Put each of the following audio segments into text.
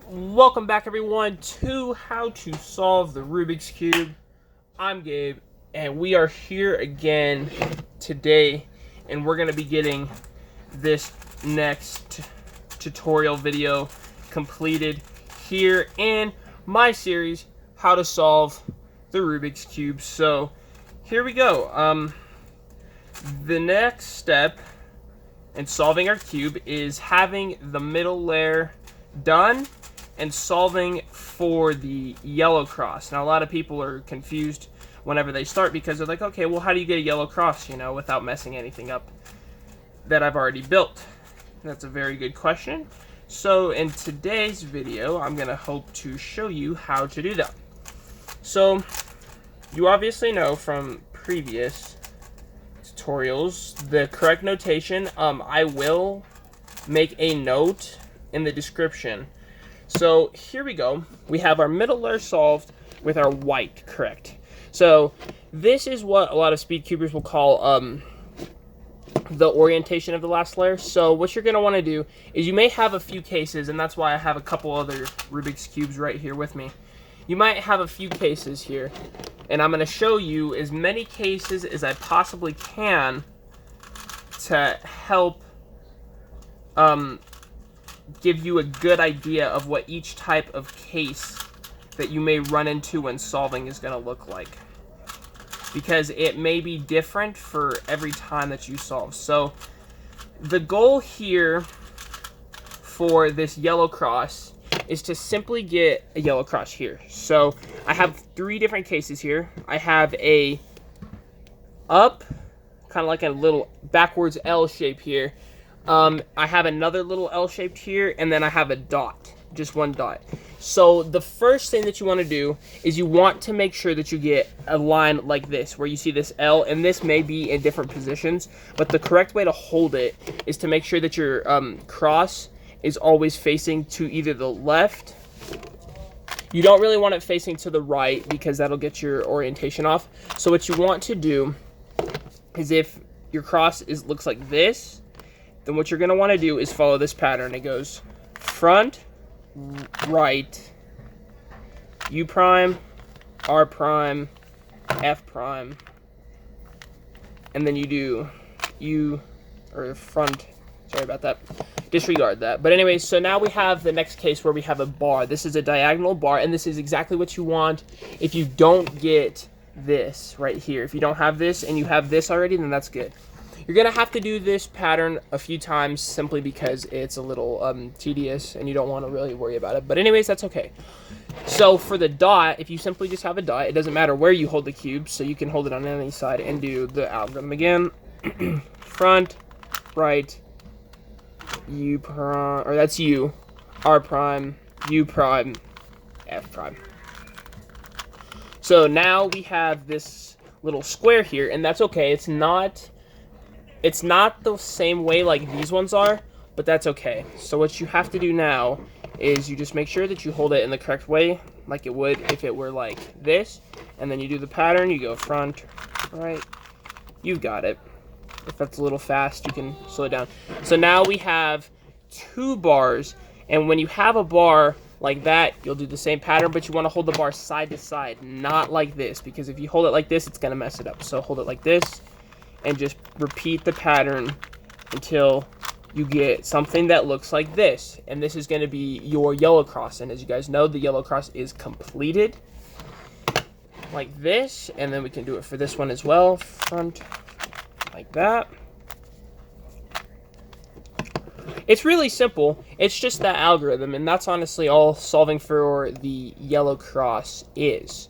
Welcome back, everyone, to How to Solve the Rubik's Cube. I'm Gabe, and we are here again today, and we're going to be getting this next tutorial video completed here in my series, How to Solve the Rubik's Cube. So, here we go. The next step in solving our cube is having the middle layer done and solving for the yellow cross. Now, a lot of people are confused whenever they start because they're like, okay, well, how do you get a yellow cross, without messing anything up that I've already built? That's a very good question. So in today's video, I'm gonna hope to show you how to do that. So you obviously know from previous tutorials the correct notation. I will make a note in the description. So here we go. We have our middle layer solved with our white correct. So this is what a lot of speed cubers will call the orientation of the last layer. So what you're going to want to do is you may have a few cases, and that's why I have a couple other Rubik's Cubes right here with me. You might have a few cases here, and I'm going to show you as many cases as I possibly can to help give you a good idea of what each type of case that you may run into when solving is going to look like, because it may be different for every time that you solve. So the goal here for this yellow cross is to simply get a yellow cross here. So I have three different cases here. I have a up, kind of like a little backwards L shape here. I have another little L shaped here, and then I have a dot, just one dot. So the first thing that you want to do is you want to make sure that you get a line like this, where you see this L, and this may be in different positions, but the correct way to hold it is to make sure that your cross is always facing to either the left. You don't really want it facing to the right because that'll get your orientation off. So what you want to do is, if your cross looks like this, then what you're going to want to do is follow this pattern. It goes front, right, U prime, R prime, F prime, and then you do U, or front, sorry about that, disregard that. But anyway, so now we have the next case where we have a bar. This is a diagonal bar, and this is exactly what you want if you don't get this right here. If you don't have this and you have this already, then that's good. You're going to have to do this pattern a few times simply because it's a little tedious and you don't want to really worry about it. But anyways, that's okay. So for the dot, if you simply just have a dot, it doesn't matter where you hold the cube, so you can hold it on any side and do the algorithm again. Front, right, U prime, or that's U, R prime, U prime, F prime. So now we have this little square here, and that's okay. It's not the same way like these ones are, but that's okay. So what you have to do now is you just make sure that you hold it in the correct way, like it would if it were like this, and then you do the pattern. You go front, right, you've got it. If that's a little fast, you can slow it down. So now we have two bars, and when you have a bar like that, you'll do the same pattern, but you want to hold the bar side to side, not like this, because if you hold it like this, it's going to mess it up. So hold it like this, and just repeat the pattern until you get something that looks like this. And this is going to be your yellow cross. And as you guys know, the yellow cross is completed like this. And then we can do it for this one as well. Front, like that. It's really simple. It's just that algorithm. And that's honestly all solving for the yellow cross is.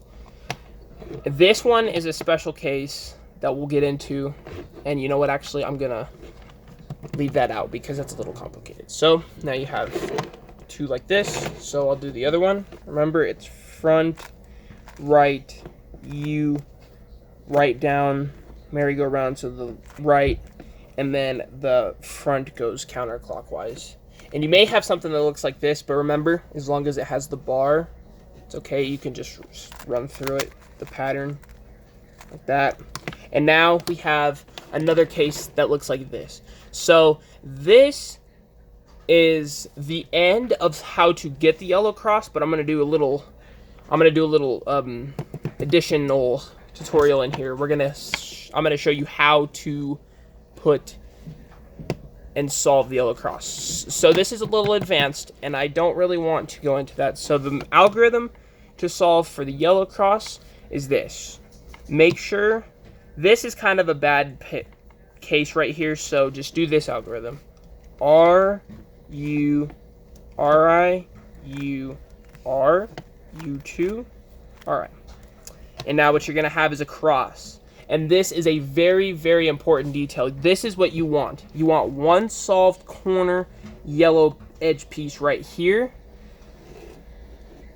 This one is a special case that we'll get into, and you know what, actually I'm gonna leave that out because that's a little complicated. So now you have two like this, so I'll do the other one. Remember, it's front, right, U, right down, merry-go-round to the right, and then the front goes counterclockwise. And you may have something that looks like this, but remember, as long as it has the bar, it's okay. You can just run through it, the pattern, like that. And now we have another case that looks like this. So this is the end of how to get the yellow cross, but I'm gonna do a little additional tutorial in here. I'm gonna show you how to put and solve the yellow cross. So this is a little advanced, and I don't really want to go into that. So the algorithm to solve for the yellow cross is this. Make sure, this is kind of a bad case right here, so just do this algorithm. R, U, R, I, U, R, U2, R, I. And now what you're going to have is a cross. And this is a very, very important detail. This is what you want. You want one solved corner yellow edge piece right here.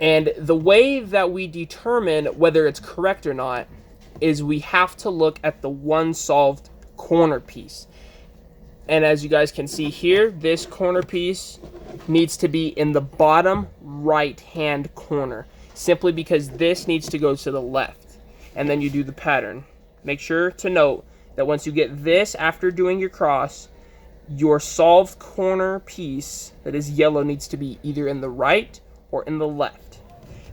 And the way that we determine whether it's correct or not is we have to look at the one solved corner piece. And as you guys can see here, this corner piece needs to be in the bottom right-hand corner, simply because this needs to go to the left. And then you do the pattern. Make sure to note that once you get this after doing your cross, your solved corner piece that is yellow needs to be either in the right or in the left.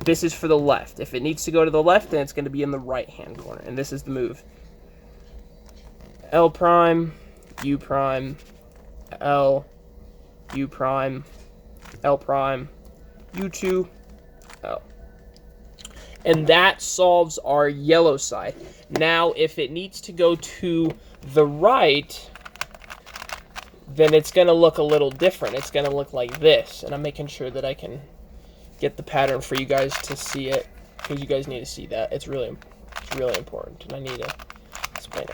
This is for the left. If it needs to go to the left, then it's going to be in the right-hand corner. And this is the move. L prime, U prime, L, U prime, L prime, U2, L. And that solves our yellow side. Now, if it needs to go to the right, then it's going to look a little different. It's going to look like this. And I'm making sure that I can get the pattern for you guys to see it, because you guys need to see that. It's really important, and I need to explain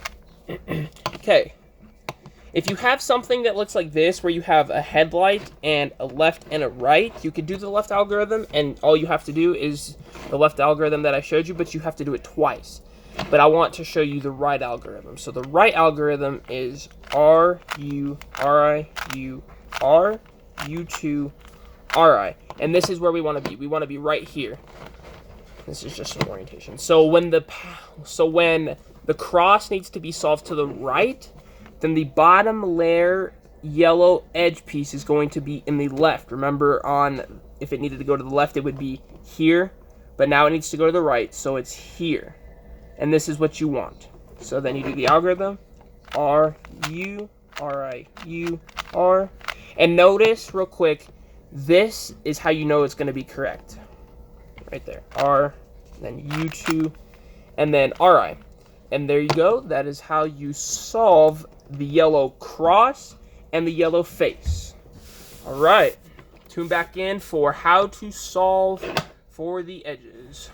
it. Okay. If you have something that looks like this, where you have a headlight and a left and a right, you could do the left algorithm, and all you have to do is the left algorithm that I showed you, but you have to do it twice. But I want to show you the right algorithm. So the right algorithm is R, U, R, I, U, R, U2, R, I. And this is where we want to be. We want to be right here. This is just some orientation. So when the cross needs to be solved to the right, then the bottom layer yellow edge piece is going to be in the left. Remember, if it needed to go to the left, it would be here, but now it needs to go to the right, so it's here. And this is what you want. So then you do the algorithm, R, U, R, I, U, R. And notice real quick, this is how you know it's going to be correct. Right there, R, then U2, and then RI. And there you go. That is how you solve the yellow cross and the yellow face. All right. Tune back in for how to solve for the edges.